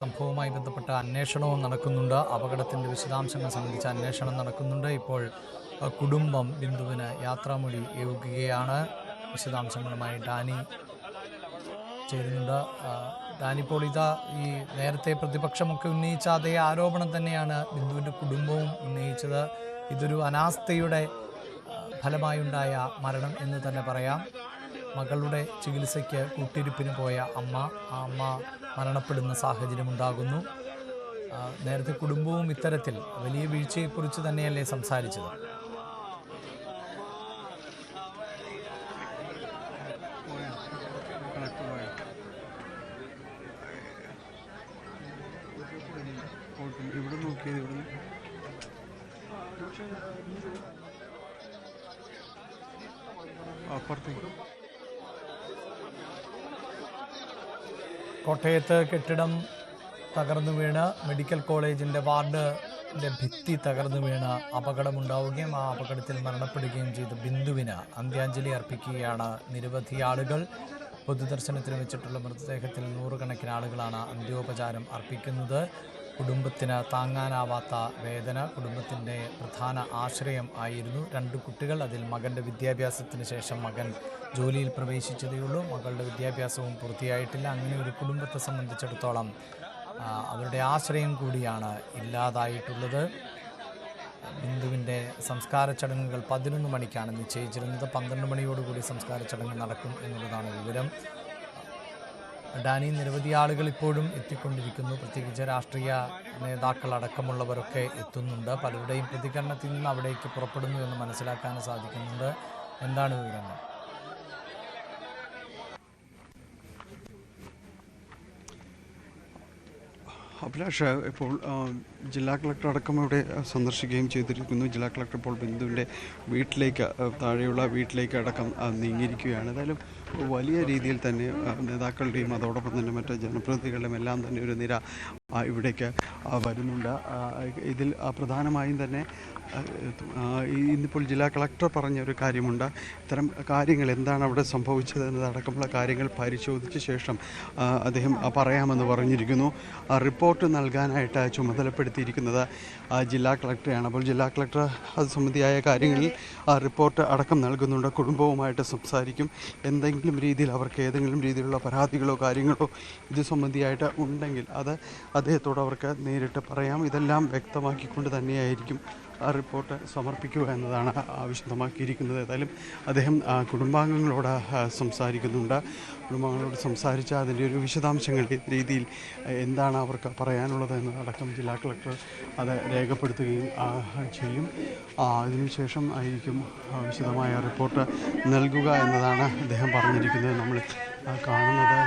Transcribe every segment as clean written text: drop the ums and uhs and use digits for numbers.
സംഭവവുമായി ബന്ധപ്പെട്ട അന്വേഷണവും നടക്കുന്നുണ്ട്. അപകടത്തിൻ്റെ വിശദാംശങ്ങൾ സംബന്ധിച്ച അന്വേഷണം നടക്കുന്നുണ്ട്. ഇപ്പോൾ കുടുംബം ബിന്ദുവിന് യാത്രാമൊഴി ഏൽക്കുകയാണ്. വിശദാംശങ്ങളുമായി ഡാനി ചേരുന്നുണ്ട്. ഡാനി, ഇപ്പോൾ ഈ നേരത്തെ പ്രതിപക്ഷമൊക്കെ ഉന്നയിച്ച അതേ ആരോപണം തന്നെയാണ് ബിന്ദുവിൻ്റെ കുടുംബവും ഉന്നയിച്ചത്. ഇതൊരു അനാസ്ഥയുടെ ഫലമായുണ്ടായ മരണം എന്ന് തന്നെ പറയാം. മകളുടെ ചികിത്സയ്ക്ക് കൂട്ടിരിപ്പിന് പോയ ആ അമ്മ മരണപ്പെടുന്ന സാഹചര്യമുണ്ടാകുന്നു. നേരത്തെ കുടുംബവും ഇത്തരത്തിൽ വലിയ വീഴ്ചയെക്കുറിച്ച് തന്നെയല്ലേ സംസാരിച്ചത്? ഇവിടെ നോക്കിയത് ഇവിടെ അപ്പുറത്തേക്ക് കോട്ടയത്ത് കെട്ടിടം തകർന്നു വീണ് മെഡിക്കൽ കോളേജിൻ്റെ വാർഡിൻ്റെ ഭിത്തി തകർന്നു വീണ് അപകടമുണ്ടാവുകയും ആ അപകടത്തിൽ മരണപ്പെടുകയും ചെയ്ത ബിന്ദുവിന് അന്ത്യാഞ്ജലി അർപ്പിക്കുകയാണ് നിരവധി ആളുകൾ. പൊതുദർശനത്തിന് വെച്ചിട്ടുള്ള മൃതദേഹത്തിൽ നൂറുകണക്കിന് ആളുകളാണ് അന്ത്യോപചാരം അർപ്പിക്കുന്നത്. കുടുംബത്തിന് താങ്ങാനാവാത്ത വേദന കുടുംബത്തിൻ്റെ പ്രധാന ആശ്രയം ആയിരുന്നു. 2 കുട്ടികൾ, അതിൽ മകൻ്റെ വിദ്യാഭ്യാസത്തിന് ശേഷം മകൻ ജോലിയിൽ പ്രവേശിച്ചതേയുള്ളൂ. മകളുടെ വിദ്യാഭ്യാസവും പൂർത്തിയായിട്ടില്ല. അങ്ങനെ ഒരു കുടുംബത്തെ സംബന്ധിച്ചിടത്തോളം അവരുടെ ആശ്രയം കൂടിയാണ് ഇല്ലാതായിട്ടുള്ളത്. ബിന്ദുവിൻ്റെ സംസ്കാര ചടങ്ങുകൾ 11 മണിക്കാണ് നിശ്ചയിച്ചിരുന്നത്. 12 മണിയോടുകൂടി സംസ്കാര ചടങ്ങ് നടക്കും എന്നുള്ളതാണ് വിവരം. ഡാനി, നിരവധി ആളുകൾ ഇപ്പോഴും എത്തിക്കൊണ്ടിരിക്കുന്നു. പ്രത്യേകിച്ച് രാഷ്ട്രീയ നേതാക്കൾ അടക്കമുള്ളവരൊക്കെ എത്തുന്നുണ്ട്. പലരുടെയും പ്രതികരണത്തിൽ നിന്ന് അവിടേക്ക് പുറപ്പെടുന്നു എന്ന് മനസ്സിലാക്കാൻ സാധിക്കുന്നുണ്ട്. എന്താണ് വിവരങ്ങൾ? അഭിലാഷ്, ഇപ്പോൾ ജില്ലാ കളക്ടർ അടക്കം ഇവിടെ സന്ദർശിക്കുകയും ചെയ്തിരിക്കുന്നു. ജില്ലാ കളക്ടർ ഇപ്പോൾ ബിന്ദുവിൻ്റെ വീട്ടിലേക്ക്, താഴെയുള്ള വീട്ടിലേക്ക് അടക്കം നീങ്ങിയിരിക്കുകയാണ്. ഏതായാലും വലിയ രീതിയിൽ തന്നെ നേതാക്കളുടെയും അതോടൊപ്പം തന്നെ മറ്റ് ജനപ്രതിനിധികളുടെയും എല്ലാം തന്നെ ഒരു നിര ഇവിടേക്ക് വരുന്നുണ്ട്. ഇതിൽ പ്രധാനമായും തന്നെ ഇന്നിപ്പോൾ ജില്ലാ കളക്ടർ പറഞ്ഞൊരു കാര്യമുണ്ട്. ഇത്തരം കാര്യങ്ങൾ എന്താണ് അവിടെ സംഭവിച്ചത് എന്നതടക്കമുള്ള കാര്യങ്ങൾ പരിശോധിച്ച ശേഷം അദ്ദേഹം പറയാമെന്ന് പറഞ്ഞിരിക്കുന്നു. റിപ്പോർട്ട് നൽകാനായിട്ട് ചുമതലപ്പെടുത്തിയിരിക്കുന്നത് ജില്ലാ കളക്ടറെയാണ്. അപ്പോൾ ജില്ലാ കളക്ടർ അത് സംബന്ധിയായ കാര്യങ്ങളിൽ റിപ്പോർട്ട് അടക്കം നൽകുന്നുണ്ട്. കുടുംബവുമായിട്ട് സംസാരിക്കും. എന്തെങ്കിലും രീതിയിൽ അവർക്ക് ഏതെങ്കിലും രീതിയിലുള്ള പരാതികളോ കാര്യങ്ങളോ ഇത് സംബന്ധിയായിട്ട് ഉണ്ടെങ്കിൽ അത് അദ്ദേഹത്തോട് അവർക്ക് നേരിട്ട് പറയാം. ഇതെല്ലാം വ്യക്തമാക്കിക്കൊണ്ട് തന്നെയായിരിക്കും റിപ്പോർട്ട് സമർപ്പിക്കുക എന്നതാണ് ആവശ്യമാക്കിയിരിക്കുന്നത്. ഏതായാലും അദ്ദേഹം കുടുംബാംഗങ്ങളോട് സംസാരിക്കുന്നുണ്ട്. കുടുംബാംഗങ്ങളോട് സംസാരിച്ച അതിൻ്റെ ഒരു വിശദാംശങ്ങൾ രീതിയിൽ എന്താണ് അവർക്ക് പറയാനുള്ളത് എന്നതടക്കം ജില്ലാ കളക്ടർ അത് രേഖപ്പെടുത്തുകയും ചെയ്യും. അതിനുശേഷം ആയിരിക്കും വിശദമായ റിപ്പോർട്ട് നൽകുക എന്നതാണ് അദ്ദേഹം പറഞ്ഞിരിക്കുന്നത്. നമ്മൾ കാണുന്നത്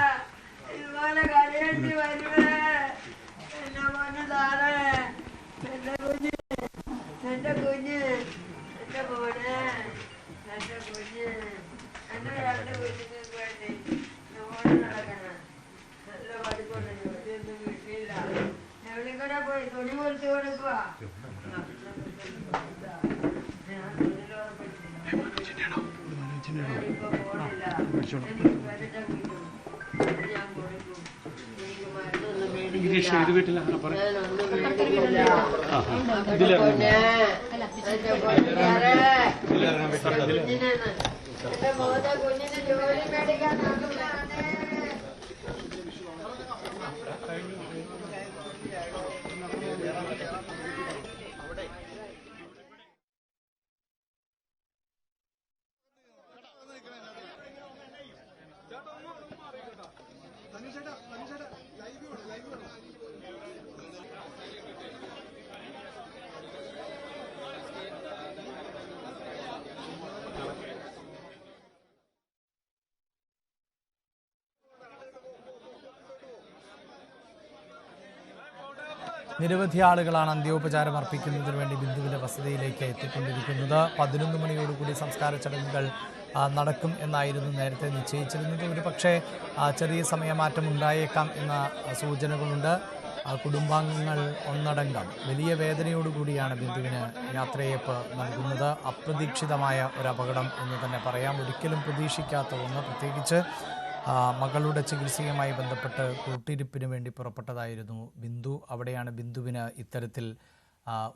നിരവധി ആളുകളാണ് അന്ത്യോപചാരം അർപ്പിക്കുന്നതിന് വേണ്ടി ബിന്ദുവിൻ്റെ വസതിയിലേക്ക് എത്തിക്കൊണ്ടിരിക്കുന്നത്. 11 മണിയോടുകൂടി സംസ്കാര ചടങ്ങുകൾ നടക്കും എന്നായിരുന്നു നേരത്തെ നിശ്ചയിച്ചിരുന്നത്. ഒരു പക്ഷേ ചെറിയ സമയമാറ്റം ഉണ്ടായേക്കാം എന്ന സൂചനകളുണ്ട്. കുടുംബാംഗങ്ങൾ ഒന്നടങ്കം വലിയ വേദനയോടുകൂടിയാണ് ബിന്ദുവിന് യാത്രയയപ്പ് നൽകുന്നത്. അപ്രതീക്ഷിതമായ ഒരു അപകടം എന്ന് തന്നെ പറയാം. ഒരിക്കലും പ്രതീക്ഷിക്കാത്ത ഒന്ന്. പ്രത്യേകിച്ച് മകളുടെ ചികിത്സയുമായി ബന്ധപ്പെട്ട് കൂട്ടിരിപ്പിന് വേണ്ടി പുറപ്പെട്ടതായിരുന്നു ബിന്ദു. അവിടെയാണ് ബിന്ദുവിന് ഇത്തരത്തിൽ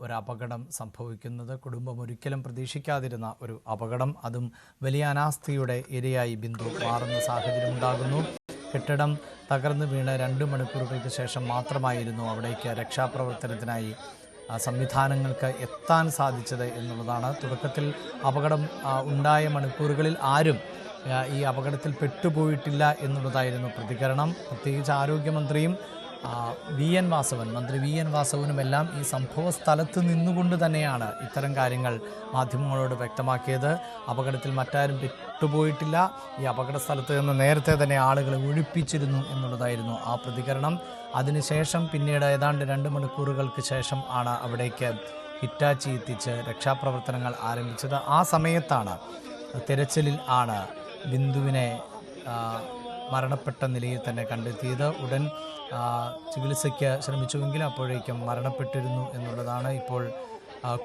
ഒരു അപകടം സംഭവിക്കുന്നത്. കുടുംബം ഒരിക്കലും പ്രതീക്ഷിക്കാതിരുന്ന ഒരു അപകടം, അതും വലിയ അനാസ്ഥയുടെ ഇരയായി ബിന്ദു മാറുന്ന സാഹചര്യം ഉണ്ടാകുന്നു. കെട്ടിടം തകർന്നു വീണ് 2 മണിക്കൂറുകൾക്ക് ശേഷം മാത്രമായിരുന്നു അവിടേക്ക് രക്ഷാപ്രവർത്തനത്തിനായി സംവിധാനങ്ങൾക്ക് എത്താൻ സാധിച്ചത് എന്നുള്ളതാണ്. തുടക്കത്തിൽ അപകടം ഉണ്ടായ മണിക്കൂറുകളിൽ ആരും ഈ അപകടത്തിൽ പെട്ടുപോയിട്ടില്ല എന്നുള്ളതായിരുന്നു പ്രതികരണം. പ്രത്യേകിച്ച് ആരോഗ്യമന്ത്രിയും മന്ത്രി വി എൻ വാസവനുമെല്ലാം ഈ സംഭവ സ്ഥലത്ത് നിന്നുകൊണ്ട് തന്നെയാണ് ഇത്തരം കാര്യങ്ങൾ മാധ്യമങ്ങളോട് വ്യക്തമാക്കിയത്. അപകടത്തിൽ മറ്റാരും പെട്ടുപോയിട്ടില്ല, ഈ അപകട സ്ഥലത്ത് നിന്ന് നേരത്തെ തന്നെ ആളുകളെ ഒഴിപ്പിച്ചിരുന്നു എന്നുള്ളതായിരുന്നു ആ പ്രതികരണം. അതിനുശേഷം പിന്നീട് ഏതാണ്ട് 2 മണിക്കൂറുകൾക്ക് ശേഷം ആണ് അവിടേക്ക് ഹിറ്റാച്ചി എത്തിച്ച് രക്ഷാപ്രവർത്തനങ്ങൾ ആരംഭിച്ചത്. ആ സമയത്താണ് തിരച്ചിലിൽ ആണ് ബിന്ദുവിനെ മരണപ്പെട്ട നിലയിൽ തന്നെ കണ്ടെത്തിയത്. ഉടൻ ചികിത്സയ്ക്ക് ശ്രമിച്ചുവെങ്കിലും അപ്പോഴേക്കും മരണപ്പെട്ടിരുന്നു എന്നുള്ളതാണ്. ഇപ്പോൾ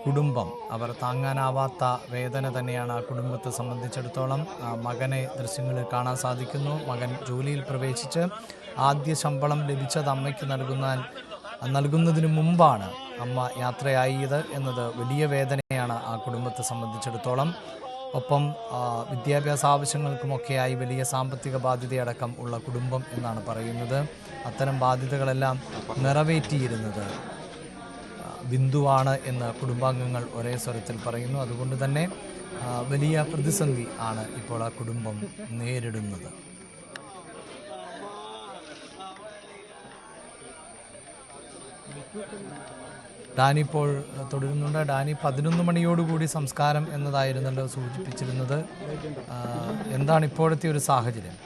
കുടുംബം, അവർ താങ്ങാനാവാത്ത വേദന തന്നെയാണ് ആ കുടുംബത്തെ സംബന്ധിച്ചിടത്തോളം. മകനെ ദൃശ്യങ്ങളിൽ കാണാൻ സാധിക്കുന്നു. മകൻ ജോലിയിൽ പ്രവേശിച്ച് ആദ്യ ശമ്പളം ലഭിച്ചത് അമ്മയ്ക്ക് നൽകുന്നതിന് മുമ്പാണ് അമ്മ യാത്രയായത് എന്നത് വലിയ വേദനയാണ് ആ കുടുംബത്തെ സംബന്ധിച്ചിടത്തോളം. ഒപ്പം വിദ്യാഭ്യാസ ആവശ്യങ്ങൾക്കുമൊക്കെയായി വലിയ സാമ്പത്തിക ബാധ്യതയടക്കം ഉള്ള കുടുംബം എന്നാണ് പറയുന്നത്. അത്തരം ബാധ്യതകളെല്ലാം നിറവേറ്റിയിരുന്നത് ബിന്ദുവാണ് എന്ന് കുടുംബാംഗങ്ങൾ ഒരേ സ്വരത്തിൽ പറയുന്നു. അതുകൊണ്ട് തന്നെ വലിയ പ്രതിസന്ധി ആണ് ഇപ്പോൾ ആ കുടുംബം നേരിടുന്നത്. ഡാനി ഇപ്പോൾ തുടരുന്നുണ്ട്. ഡാനി, 11 മണിയോടുകൂടി സംസ്കാരം എന്നതായിരുന്നല്ലോ സൂചിപ്പിച്ചിരുന്നത്. എന്താണ് ഇപ്പോഴത്തെ ഒരു സാഹചര്യം?